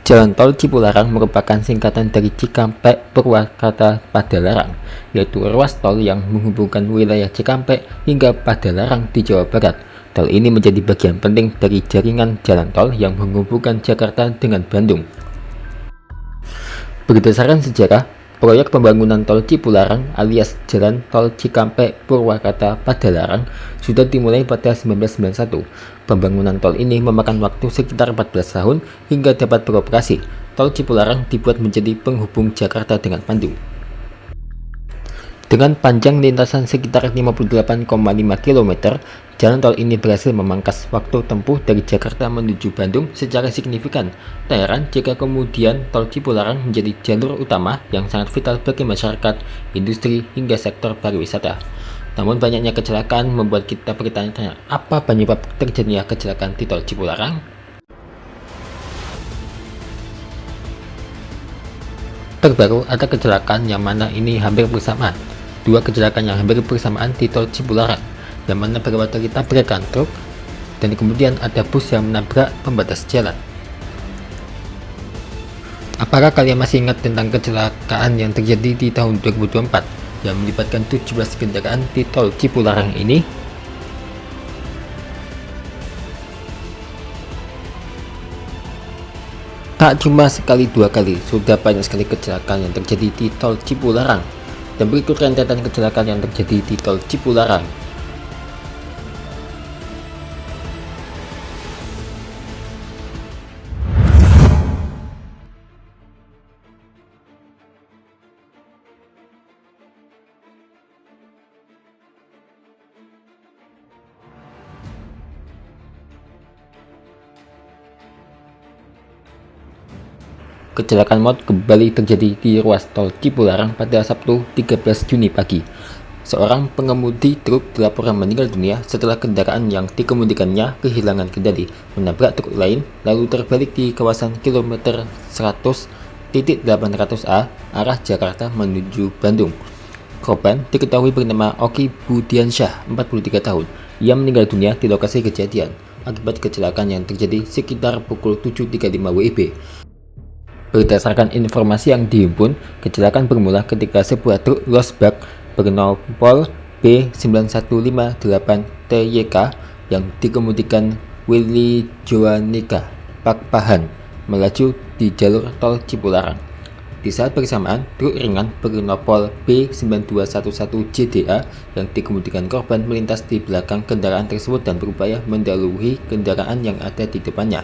Jalan tol Cipularang merupakan singkatan dari Cikampek Purwakarta Padalarang, yaitu ruas tol yang menghubungkan wilayah Cikampek hingga Padalarang di Jawa Barat. Tol ini menjadi bagian penting dari jaringan jalan tol yang menghubungkan Jakarta dengan Bandung. Berdasarkan sejarah, proyek pembangunan tol Cipularang alias Jalan Tol Cikampek Purwakarta Padalarang sudah dimulai pada 1991. Pembangunan tol ini memakan waktu sekitar 14 tahun hingga dapat beroperasi. Tol Cipularang dibuat menjadi penghubung Jakarta dengan Bandung. Dengan panjang lintasan sekitar 58,5 km, jalan tol ini berhasil memangkas waktu tempuh dari Jakarta menuju Bandung secara signifikan. Tak heran jika kemudian tol Cipularang menjadi jalur utama yang sangat vital bagi masyarakat, industri, hingga sektor pariwisata. Namun banyaknya kecelakaan membuat kita bertanya-tanya, apa penyebab terjadinya kecelakaan di tol Cipularang? Terbaru ada kecelakaan yang mana ini hampir bersamaan. Dua kecelakaan yang hampir bersamaan di tol Cipularang, yang mana beberapa kali tabrakan truk, dan kemudian ada bus yang menabrak pembatas jalan. Apakah kalian masih ingat tentang kecelakaan yang terjadi di tahun 2024 yang melibatkan 17 kendaraan di tol Cipularang ini? Tak cuma sekali dua kali, sudah banyak sekali kecelakaan yang terjadi di tol Cipularang. Dan berikut rentetan kecelakaan yang terjadi di tol Cipularang. Kecelakaan maut kembali terjadi di ruas tol Cipularang pada Sabtu 13 Juni pagi. Seorang pengemudi truk dilaporkan meninggal dunia setelah kendaraan yang dikemudikannya kehilangan kendali, menabrak truk lain, lalu terbalik di kawasan kilometer 100.800A arah Jakarta menuju Bandung. Korban diketahui bernama Oki Budiansyah, 43 tahun. Ia meninggal dunia di lokasi kejadian akibat kecelakaan yang terjadi sekitar pukul 7.35 WIB. Berdasarkan informasi yang dihimpun, kecelakaan bermula ketika sebuah truk losbak bernomor B9158TYK yang dikemudikan Willy Joanika Pakpahan melaju di jalur tol Cipularang. Di saat bersamaan, truk ringan bernomor B9211JDA yang dikemudikan korban melintas di belakang kendaraan tersebut dan berupaya mendahului kendaraan yang ada di depannya.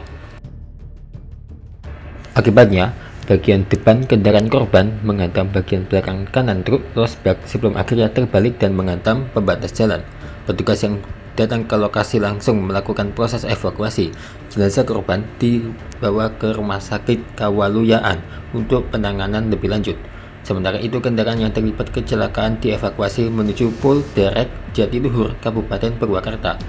Akibatnya, bagian depan kendaraan korban menghantam bagian belakang kanan truk losbak sebelum akhirnya terbalik dan menghantam pembatas jalan. Petugas yang datang ke lokasi langsung melakukan proses evakuasi. Jenazah korban dibawa ke Rumah Sakit Kawaluyaan untuk penanganan lebih lanjut. Sementara itu, kendaraan yang terlibat kecelakaan dievakuasi menuju Polderek Jatiluhur, Kabupaten Purwakarta.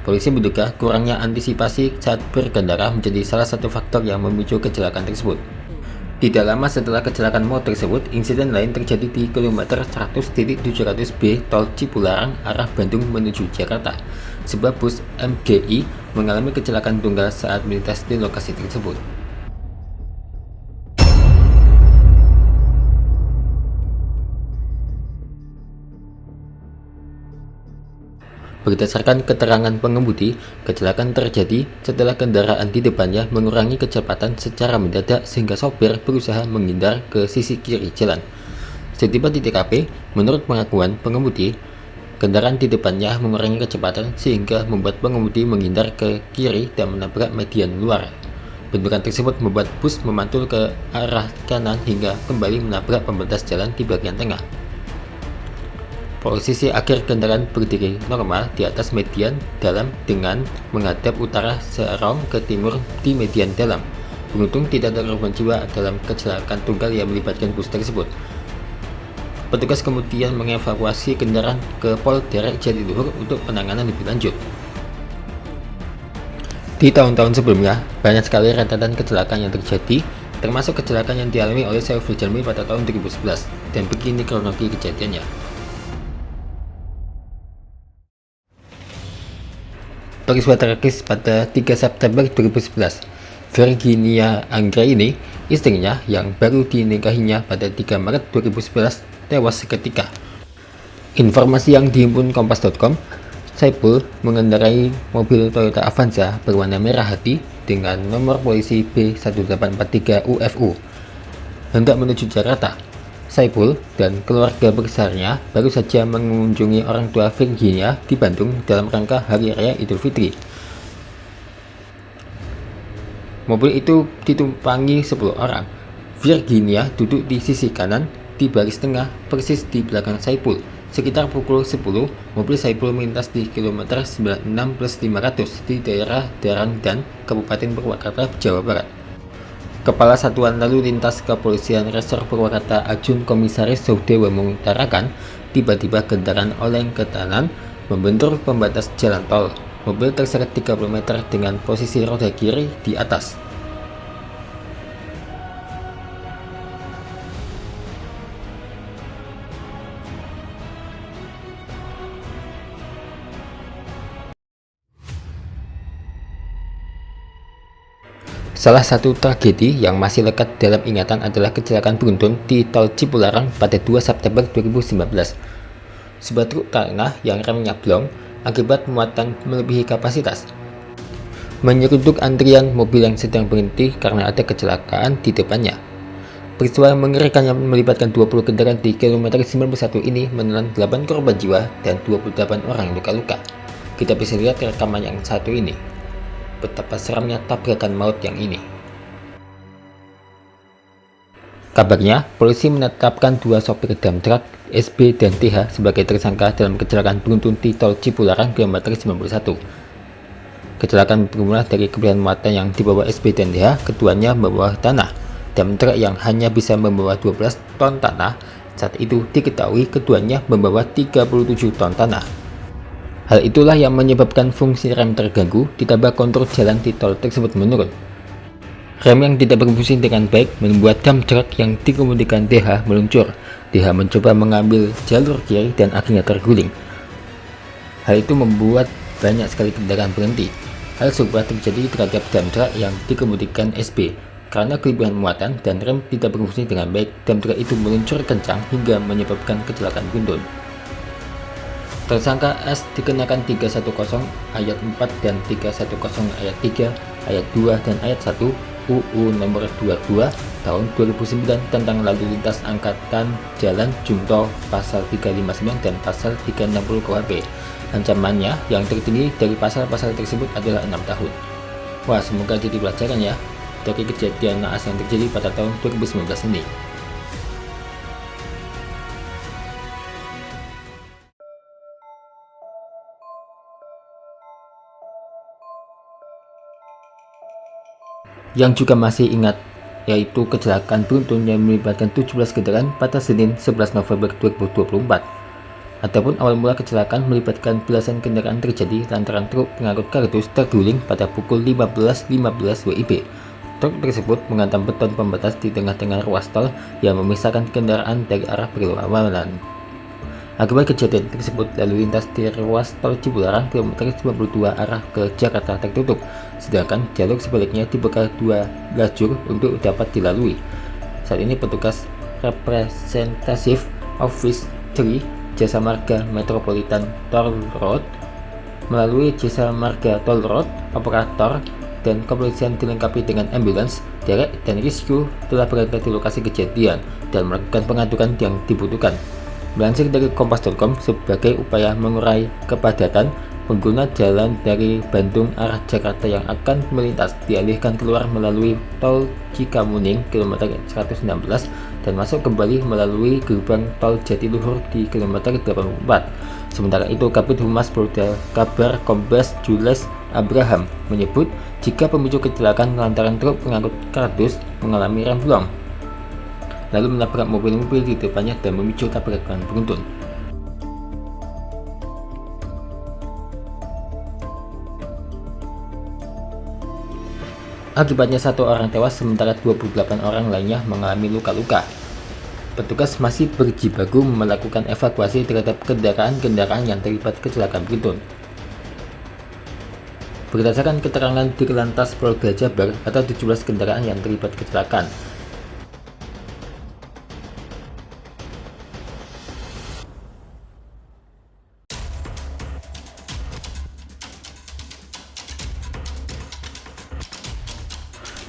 Polisi menduga kurangnya antisipasi saat berkendara menjadi salah satu faktor yang memicu kecelakaan tersebut. Tidak lama setelah kecelakaan maut tersebut, insiden lain terjadi di kilometer 100.700B tol Cipularang arah Bandung menuju Jakarta. Sebuah bus MGI mengalami kecelakaan tunggal saat melintas di lokasi tersebut. Berdasarkan keterangan pengemudi, kecelakaan terjadi setelah kendaraan di depannya mengurangi kecepatan secara mendadak sehingga sopir berusaha menghindar ke sisi kiri jalan. Setiba di TKP, menurut pengakuan pengemudi, kendaraan di depannya mengurangi kecepatan sehingga membuat pengemudi menghindar ke kiri dan menabrak median luar. Benturan tersebut membuat bus memantul ke arah kanan hingga kembali menabrak pembatas jalan di bagian tengah. Posisi akhir kendaraan berdiri normal di atas median dalam dengan menghadap utara serong ke timur di median dalam. Beruntung tidak ada korban jiwa dalam kecelakaan tunggal yang melibatkan bus tersebut. Petugas kemudian mengevakuasi kendaraan ke Polderek Jatiluhur untuk penanganan lebih lanjut. Di tahun-tahun sebelumnya, banyak sekali rentetan kecelakaan yang terjadi, termasuk kecelakaan yang dialami oleh Saiful Jamil pada tahun 2011, dan begini kronologi kejadiannya. Peristiwa tragis pada 3 September 2011. Virginia Anggraini, istrinya yang baru dinikahinya pada 3 Maret 2011, tewas seketika. Informasi yang dihimpun Kompas.com, Saipul mengendarai mobil Toyota Avanza berwarna merah hati dengan nomor polisi B1843 UFU hendak menuju Jakarta. Saipul dan keluarga besarnya baru saja mengunjungi orang tua Virginia di Bandung dalam rangka Hari Raya Idul Fitri. Mobil itu ditumpangi 10 orang. Virginia duduk di sisi kanan di baris tengah persis di belakang Saipul. Sekitar pukul 10, mobil Saipul melintas di kilometer 96+500 di daerah Darangdan, Kabupaten Purwakarta, Jawa Barat. Kepala Satuan Lalu Lintas Kepolisian Resor Purwakarta Ajun Komisaris Soedewo mengutarakan, tiba-tiba kendaraan oleng ke kanan membentur pembatas jalan tol. Mobil terseret 30 meter dengan posisi roda kiri di atas. Salah satu tragedi yang masih lekat dalam ingatan adalah kecelakaan beruntun di Tol Cipularang pada 2 September 2019. Sebuah truk tanah yang remnya blong akibat muatan melebihi kapasitas menyeruduk antrian mobil yang sedang berhenti karena ada kecelakaan di depannya. Peristiwa mengerikan yang melibatkan 20 kendaraan di kilometer 91 ini menelan 8 korban jiwa dan 28 orang luka-luka. Kita bisa lihat rekaman yang satu ini. Betapa seramnya tabrakan maut yang ini. Kabarnya, polisi menetapkan 2 sopir dump truck, SB dan TH sebagai tersangka dalam kecelakaan beruntun di Tol Cipularang kilometer 91. Kecelakaan bermula dari kelebihan muatan yang dibawa SB dan TH, keduanya membawa tanah. Dump truck yang hanya bisa membawa 12 ton tanah, saat itu diketahui keduanya membawa 37 ton tanah. Hal itulah yang menyebabkan fungsi rem terganggu, ditambah kontur jalan di tol tersebut menurun. Rem yang tidak berfungsi dengan baik membuat dump truck yang dikemudikan DH meluncur. DH mencoba mengambil jalur kiri dan akhirnya terguling. Hal itu membuat banyak sekali kendaraan berhenti. Hal serupa terjadi terhadap dump truck yang dikemudikan SB. Karena kelebihan muatan dan rem tidak berfungsi dengan baik, dump truck itu meluncur kencang hingga menyebabkan kecelakaan beruntun. Tersangka S dikenakan 310 ayat 4 dan 310 ayat 3, ayat 2 dan ayat 1 UU nomor 22 tahun 2009 tentang lalu lintas angkatan jalan Jumto pasal 359 dan pasal 360 KUHP. Ancamannya yang tertinggi dari pasal-pasal tersebut adalah 6 tahun. Wah, semoga jadi pelajaran ya dari kejadian naas yang terjadi pada tahun 2019 ini. Yang juga masih ingat yaitu kecelakaan beruntun yang melibatkan 17 kendaraan pada Senin 11 November 2024. Adapun awal mula kecelakaan melibatkan belasan kendaraan terjadi lantaran truk pengangkut kardus terguling pada pukul 15.15 WIB. Truk tersebut menghantam beton pembatas di tengah-tengah ruas tol yang memisahkan kendaraan dari arah berlawanan. Akibat kejadian tersebut, lalu lintas di ruas tol Cipularang kilometer 92 arah ke Jakarta tertutup, sedangkan jalur sebaliknya dibuka 2 lajur untuk dapat dilalui. Saat ini petugas representatif Office 3 Jasa Marga Metropolitan Toll Road melalui Jasa Marga Toll Road operator dan kepolisian dilengkapi dengan ambulans, derek, dan rescue telah berada di lokasi kejadian dan melakukan pengadukan yang dibutuhkan. Melansir dari Kompas.com, sebagai upaya mengurai kepadatan, pengguna jalan dari Bandung arah Jakarta yang akan melintas dialihkan keluar melalui Tol Cikamuning kilometer 116 dan masuk kembali melalui gerbang Tol Jatiluhur di kilometer 84. Sementara itu, Kabid Humas Polda Kalbar Kombes Jules Abraham menyebut jika pemicu kecelakaan lantaran truk pengangkut kardus mengalami rem blong, lalu menabrak mobil-mobil di depannya dan memicu tabrakan beruntun. Akibatnya 1 orang tewas sementara 28 orang lainnya mengalami luka-luka. Petugas masih berjibaku melakukan evakuasi terhadap kendaraan-kendaraan yang terlibat kecelakaan beruntun. Berdasarkan keterangan di Lantas Polda Jabar, ada 17 kendaraan yang terlibat kecelakaan.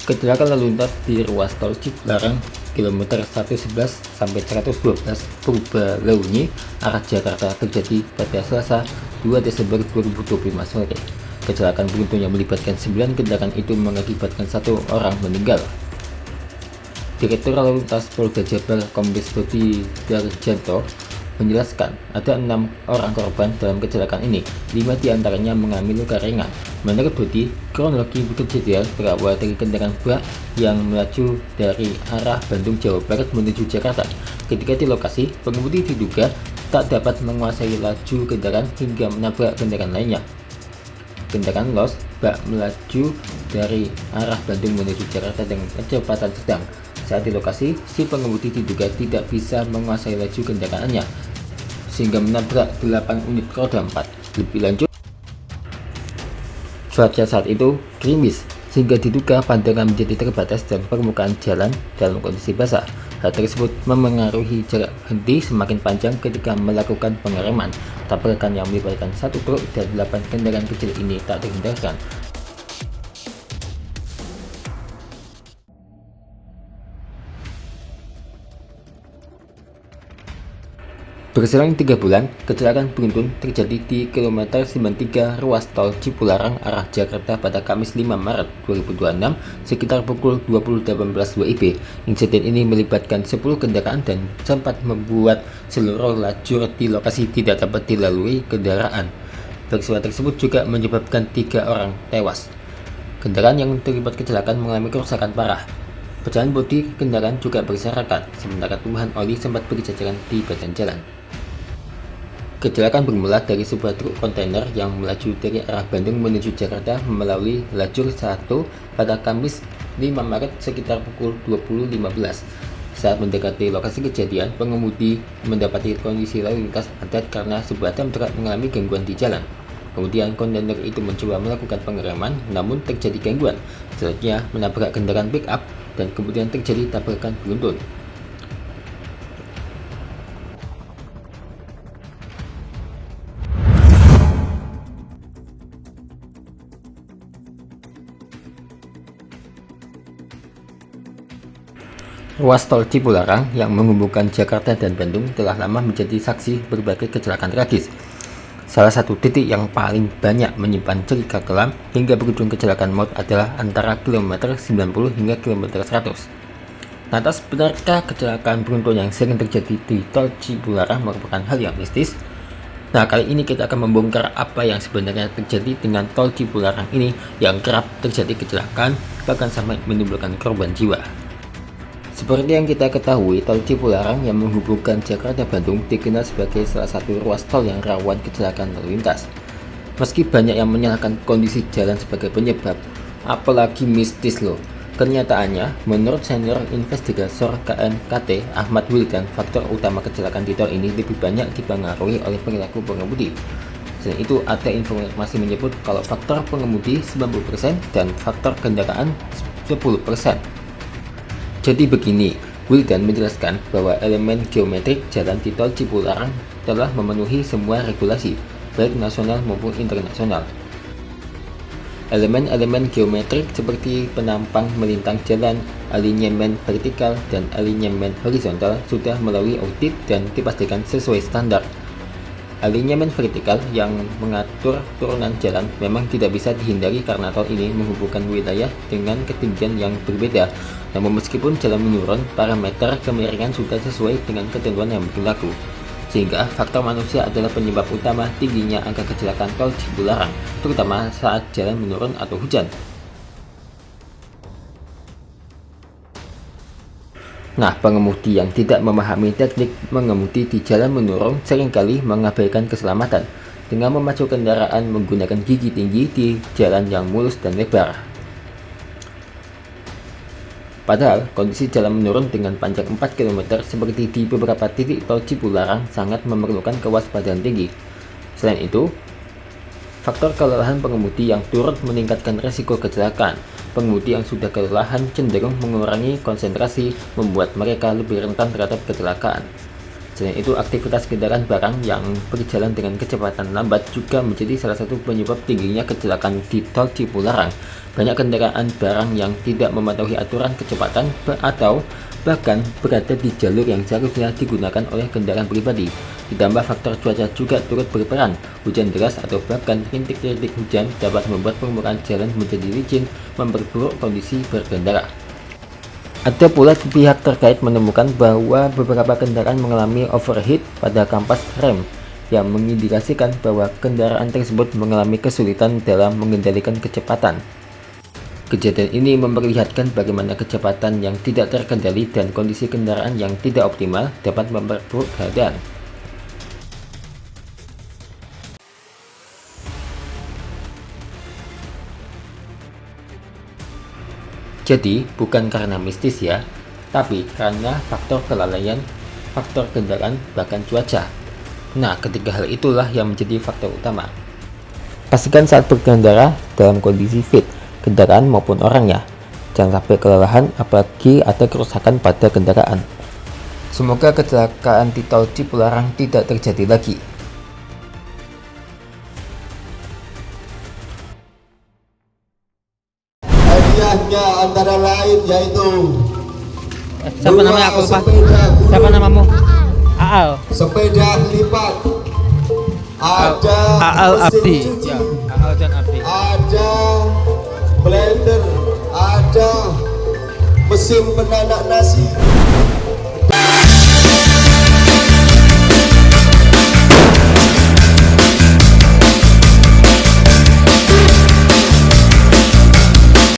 Kecelakaan lalu lintas di ruas tol Cipularang kilometer 111 sampai 112 Purbalunyi arah Jakarta terjadi pada Selasa 2 Desember 2025 sore. Kecelakaan beruntun yang melibatkan 9 kendaraan itu mengakibatkan 1 orang meninggal. Direktur Lalu Lintas Polda Jabar Kombes Budi Darjanto menjelaskan ada 6 orang korban dalam kecelakaan ini, 5 diantaranya mengalami luka ringan. Menurut Budi, kronologi kejadian berawal dari kendaraan bak yang melaju dari arah Bandung Jawa Barat menuju Jakarta. Ketika di lokasi, pengemudi diduga tak dapat menguasai laju kendaraan hingga menabrak kendaraan lainnya. Kendaraan LOS bak melaju dari arah Bandung menuju Jakarta dengan kecepatan sedang. Saat di lokasi, si pengemudi diduga tidak bisa menguasai laju kendaraannya sehingga menabrak 8 unit roda 4. Lebih lanjut, cuaca saat itu gerimis sehingga diduga pandangan menjadi terbatas dan permukaan jalan dalam kondisi basah. Hal tersebut memengaruhi jarak henti semakin panjang ketika melakukan pengereman. Tabrakan yang melibatkan 1 truk dan 8 kendaraan kecil ini tak terhindarkan. Berselang 3 bulan, kecelakaan beruntun terjadi di kilometer 93 ruas tol Cipularang arah Jakarta pada Kamis 5 Maret 2026 sekitar pukul 20.18 WIB. Insiden ini melibatkan 10 kendaraan dan sempat membuat seluruh lajur di lokasi tidak dapat dilalui kendaraan. Peristiwa tersebut juga menyebabkan 3 orang tewas. Kendaraan yang terlibat kecelakaan mengalami kerusakan parah. Pecahan bodi kendaraan juga berserakan, sementara tumpahan oli sempat berjajaran di badan jalan. Kecelakaan bermula dari sebuah truk kontainer yang melaju dari arah Bandung menuju Jakarta melalui lajur 1 pada Kamis 5 Maret sekitar pukul 20.15. Saat mendekati lokasi kejadian, pengemudi mendapati kondisi lalu lintas padat karena sebuah dam truk mengalami gangguan di jalan. Kemudian kontainer itu mencoba melakukan pengereman, namun terjadi gangguan. Selanjutnya menabrak kendaraan pick up dan kemudian terjadi tabrakan beruntun. Ruas tol Cipularang yang menghubungkan Jakarta dan Bandung telah lama menjadi saksi berbagai kecelakaan tragis. Salah satu titik yang paling banyak menyimpan cerita kelam hingga berujung kecelakaan maut adalah antara kilometer 90 hingga kilometer 100. Lantas, benarkah kecelakaan beruntun yang sering terjadi di tol Cipularang merupakan hal yang mistis? Nah, kali ini kita akan membongkar apa yang sebenarnya terjadi dengan tol Cipularang ini yang kerap terjadi kecelakaan bahkan sampai menimbulkan korban jiwa. Seperti yang kita ketahui, tol Cipularang yang menghubungkan Jakarta-Bandung dikenal sebagai salah satu ruas tol yang rawan kecelakaan lalu lintas. Meski banyak yang menyalahkan kondisi jalan sebagai penyebab, apalagi mistis loh. Kenyataannya, menurut senior investigator KNKT Ahmad Wildan, faktor utama kecelakaan di tol ini lebih banyak dipengaruhi oleh perilaku pengemudi. Selain itu, ada informasi menyebut kalau faktor pengemudi 90% dan faktor kendaraan 10%. Jadi begini, Wildan menjelaskan bahwa elemen geometrik jalan di tol Cipularang telah memenuhi semua regulasi, baik nasional maupun internasional. Elemen-elemen geometrik seperti penampang melintang jalan, alinyemen vertikal, dan alinyemen horizontal sudah melalui audit dan dipastikan sesuai standar. Alinyemen vertikal yang mengatur turunan jalan memang tidak bisa dihindari karena tol ini menghubungkan wilayah dengan ketinggian yang berbeda. Namun meskipun jalan menurun, parameter kemiringan sudah sesuai dengan ketentuan yang berlaku. Sehingga faktor manusia adalah penyebab utama tingginya angka kecelakaan tol Cipularang, terutama saat jalan menurun atau hujan. Nah, pengemudi yang tidak memahami teknik mengemudi di jalan menurun seringkali mengabaikan keselamatan dengan memacu kendaraan menggunakan gigi tinggi di jalan yang mulus dan lebar. Padahal, kondisi jalan menurun dengan panjang 4 km seperti di beberapa titik tol Cipularang sangat memerlukan kewaspadaan tinggi. Selain itu, Faktor kelelahan pengemudi yang turut meningkatkan resiko kecelakaan. Pengemudi yang sudah kelelahan cenderung mengurangi konsentrasi, membuat mereka lebih rentan terhadap kecelakaan. Selain itu, aktivitas kendaraan barang yang berjalan dengan kecepatan lambat juga menjadi salah satu penyebab tingginya kecelakaan di tol Cipularang. Banyak kendaraan barang yang tidak mematuhi aturan kecepatan atau bahkan berada di jalur yang seharusnya digunakan oleh kendaraan pribadi. Ditambah faktor cuaca juga turut berperan. Hujan deras atau bahkan rintik-rintik hujan dapat membuat permukaan jalan menjadi licin, memperburuk kondisi berkendara. Ada pula pihak terkait menemukan bahwa beberapa kendaraan mengalami overheat pada kampas rem, yang mengindikasikan bahwa kendaraan tersebut mengalami kesulitan dalam mengendalikan kecepatan. Kejadian ini memperlihatkan bagaimana kecepatan yang tidak terkendali dan kondisi kendaraan yang tidak optimal dapat memperburuk keadaan. Jadi, bukan karena mistis ya, tapi karena faktor kelalaian, faktor kendaraan, bahkan cuaca. Nah, ketiga hal itulah yang menjadi faktor utama. Pastikan saat berkendara dalam kondisi fit, kendaraan maupun orangnya. Jangan sampai kelelahan, apalagi ada kerusakan pada kendaraan. Semoga kecelakaan di tol Cipularang tidak terjadi lagi. Hadiahnya antara lain yaitu Siapa namanya aku lupa. Siapa namamu? Aal. Sepeda lipat. Ada Aal mesin Abdi. cuci, Ya, Aal dan Abdi. ada blender, ada mesin penanak nasi,